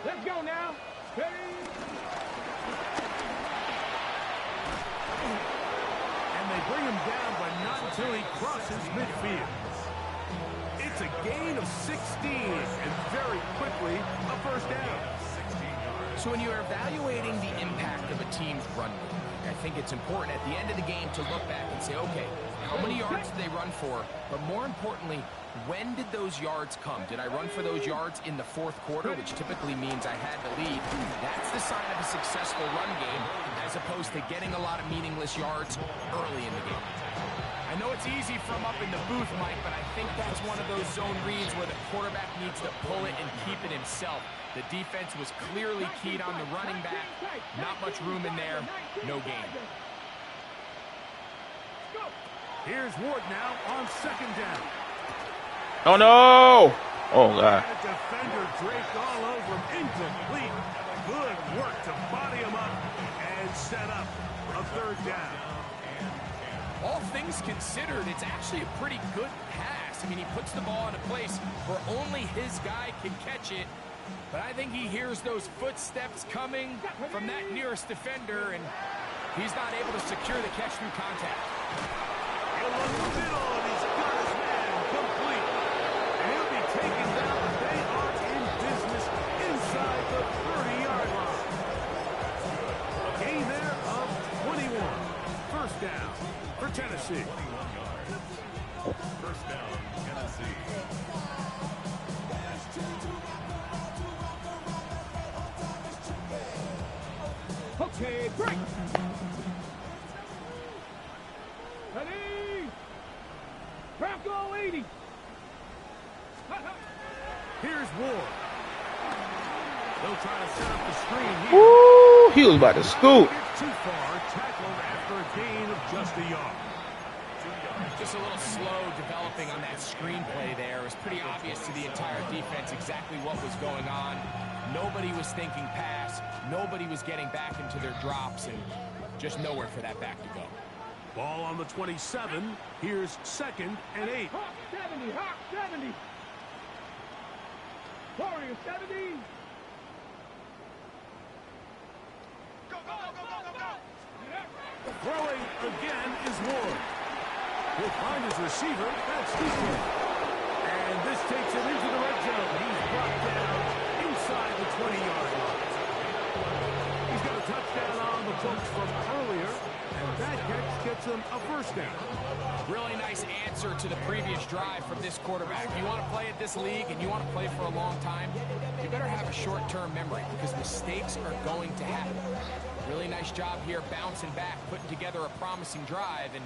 Let's go now. And they bring him down, but not until he crosses midfield. It's a gain of 16, and very quickly, a first down. So when you're evaluating the impact of a team's run game, I think it's important at the end of the game to look back and say, okay, how many yards did they run for? But more importantly, when did those yards come? Did I run for those yards in the 4th quarter, which typically means I had the lead? That's the sign of a successful run game, as opposed to getting a lot of meaningless yards early in the game. I know it's easy from up in the booth, Mike, but I think that's one of those zone reads where the quarterback needs to pull it and keep it himself. The defense was clearly keyed on the running back. Not much room in there. No gain. Here's Ward now on 2nd down. Oh no! Oh god. The defender draped all over him. Incomplete. Good work to body him up and set up a 3rd down. All things considered, it's actually a pretty good pass. I mean, he puts the ball in a place where only his guy can catch it. But I think he hears those footsteps coming from that nearest defender, and he's not able to secure the catch through contact. He'll look middle, and he's got his man complete. And he'll be taken down. They are in business inside the 30-yard line. A gain there of 21. First down for Tennessee. First down, Tennessee. Okay, break. Ready. Bronco 80. Here's Ward. They'll try to set up the screen here. Woo! He was about to scoop. It's too far. Tackled after a gain of just a yard. Just a little slow developing on that screenplay there. It was pretty obvious to the entire defense exactly what was going on. Nobody was thinking pass. Nobody was getting back into their drops, and just nowhere for that back to go. Ball on the 27. Here's 2nd and 8. Hawk 70. Hawk 70. Warrior 70. Go, go, go, go, go, go. Throwing again is Ward. He'll find his receiver. That's Houston. And this takes him into the red zone. He's brought down inside the 20-yard line. He's got a touchdown on the books from earlier, and that catch gets him a first down. Really nice answer to the previous drive from this quarterback. You want to play at this league and you want to play for a long time, you better have a short-term memory because mistakes are going to happen. Really nice job here bouncing back, putting together a promising drive, and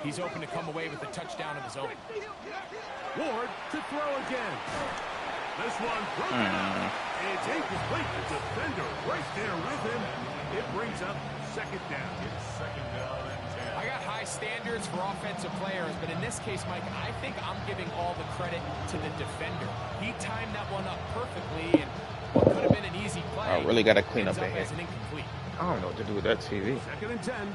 he's open to come away with a touchdown of his own. Ward to throw again. This one broken up. It's incomplete. The defender right there with him. It brings up second down. It's second down and 10. I got high standards for offensive players, but in this case, Mike, I think I'm giving all the credit to the defender. He timed that one up perfectly, and what could have been an easy play. I really got to clean up ends ahead. as an incomplete. I don't know what to do with that TV. Second and 10.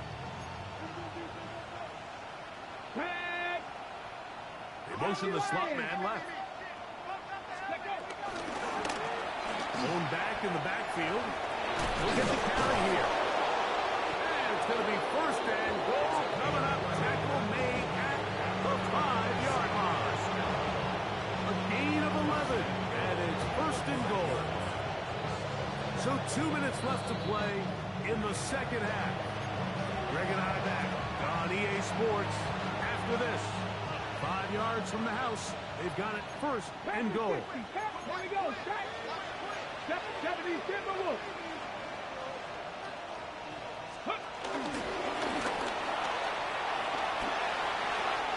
They motion the slot man left. Going back in the backfield. He'll get the carry here. And it's going to be first and goal coming up. Tackle made at the 5-yard line. A gain of 11. And it's first and goal. So 2 minutes left to play in the second half. Greg and I back on EA Sports after this. 5 yards from the house. They've got it first and goal. Here we go. Japanese, get the look.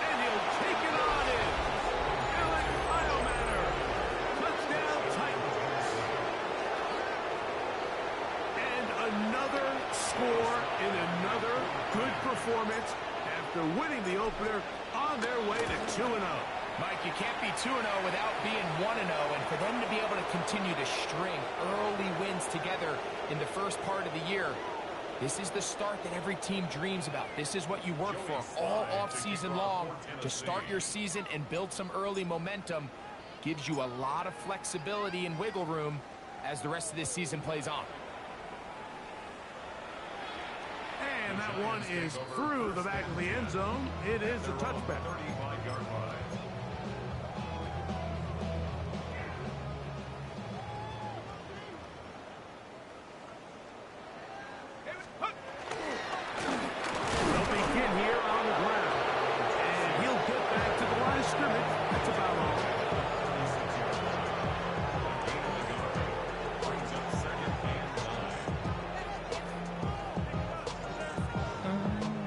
And he'll take it on in. Alec Biomanner. Touchdown Titans. And another score in another good performance after winning the opener on their way to 2-0. Mike, you can't be 2-0 without being 1-0, and for them to be able to continue to string early wins together in the first part of the year, this is the start that every team dreams about. This is what you work for all off-season long. To start your season and build some early momentum gives you a lot of flexibility and wiggle room as the rest of this season plays on. And that one is through the back of the end zone. It is a touchback. 35-yard line. They'll begin here on the ground. And he'll get back to the line of scrimmage. That's about all. Brings up second and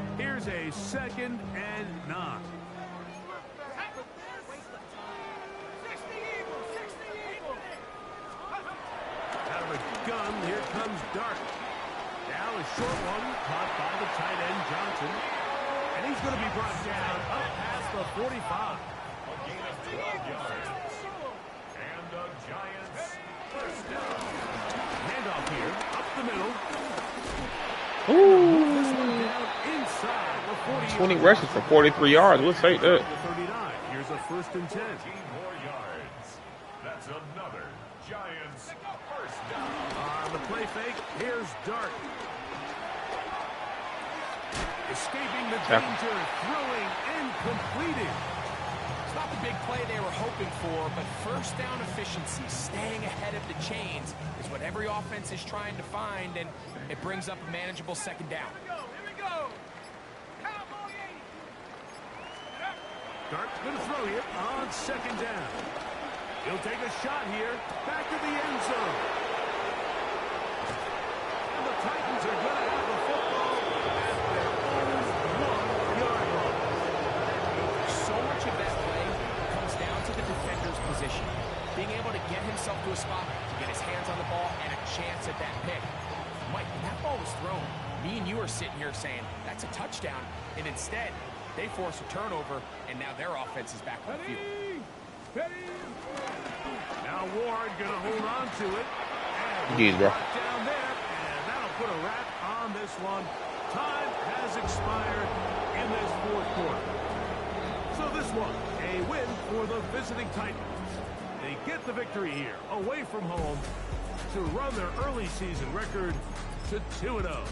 9. Here's a second and 9. 60 Eagles, 60 Eagles. Out of a gun, here comes Dart. Now a short one, caught by the tight end Johnson. And he's going to be brought down up past the 45. A gain of 12 yards. And the Giants first down. Handoff here, up the middle. Ooh. This one down inside the 40. 20 rushes for 43 yards. We'll take that. The 39. Here's a first and 10. 15 more yards. That's another Giants first down. On the play fake, here's Dart. Escaping the danger, throwing and completing. It's not the big play they were hoping for, but first down efficiency, staying ahead of the chains, is what every offense is trying to find, and it brings up a manageable second down. Here we go. Cowboy 80. Dart's going to throw here on second down. He'll take a shot here, back to the end zone. And the Titans are going to have the football at their own 1-yard line. So much of that play comes down to the defender's position, being able to get himself to a spot to get his hands on the ball and a chance at that pick. Mike, when that ball was thrown, me and you are sitting here saying, that's a touchdown, and instead, they force a turnover, and now their offense is back on the field. Now Ward going to hold on to it. And Jeez, bro. down there, and that'll put a wrap on this one. Time has expired in this fourth quarter. So this one, a win for the visiting Titans. They get the victory here, away from home, to run their early season record to 2-0.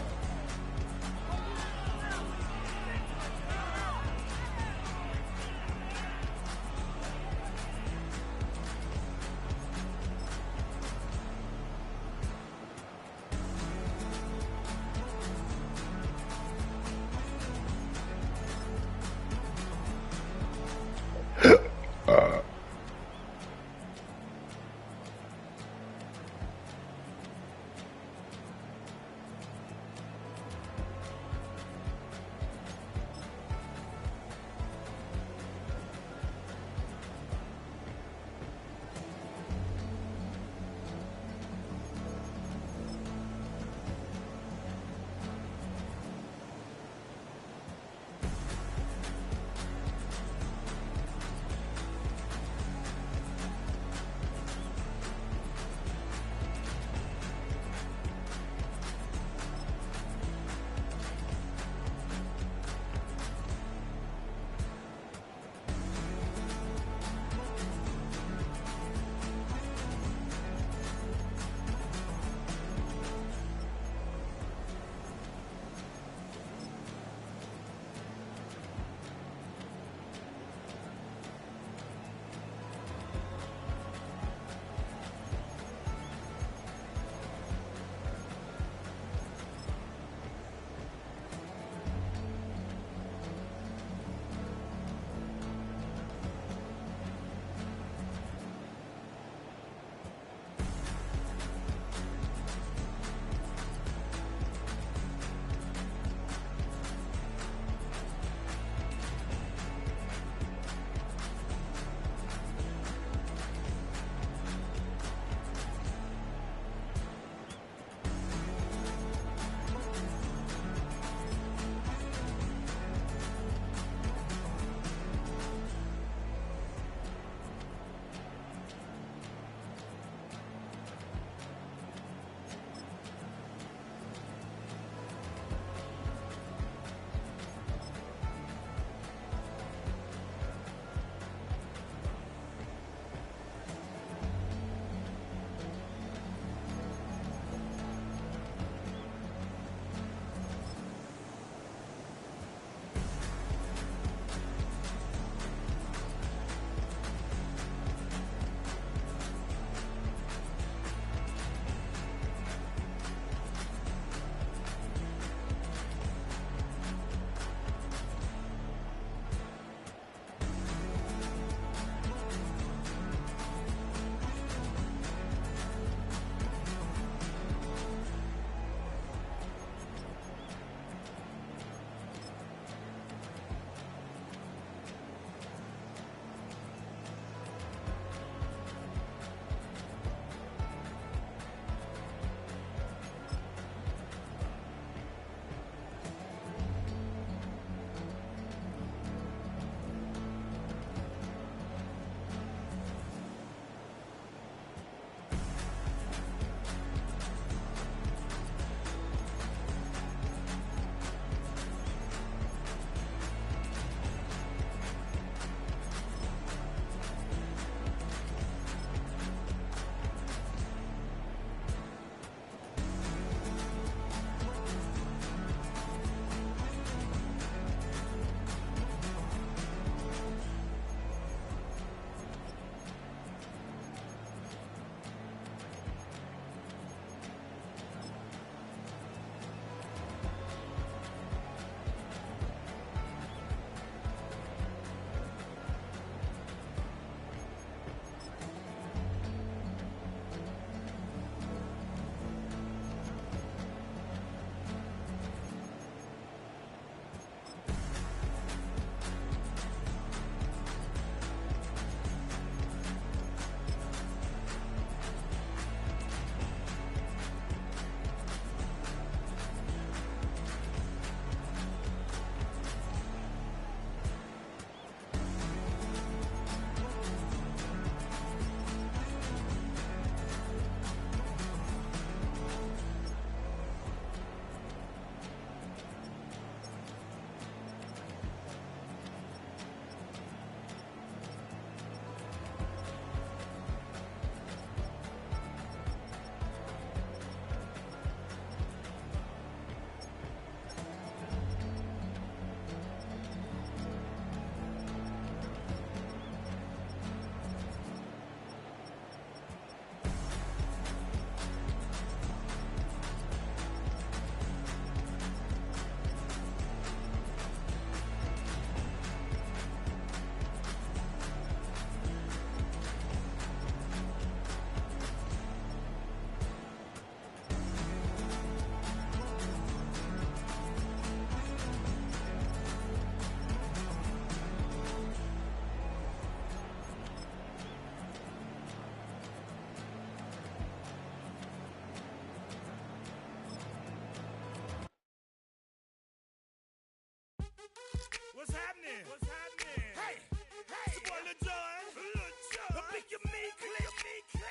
What's happening? What's happening? Hey, hey. It's your boy Lil Jon. Lil Jon. Pick your me, click.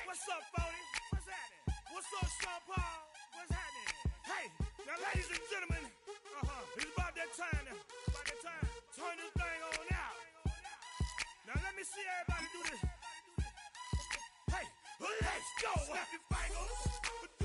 What's up, Phony? What's happening? What's up, Sean Paul? What's happening? Hey, now ladies and gentlemen, it's about that time now. About that time. Turn this thing on out. Now let me see everybody do this. Hey, let's go. Snap your fingers.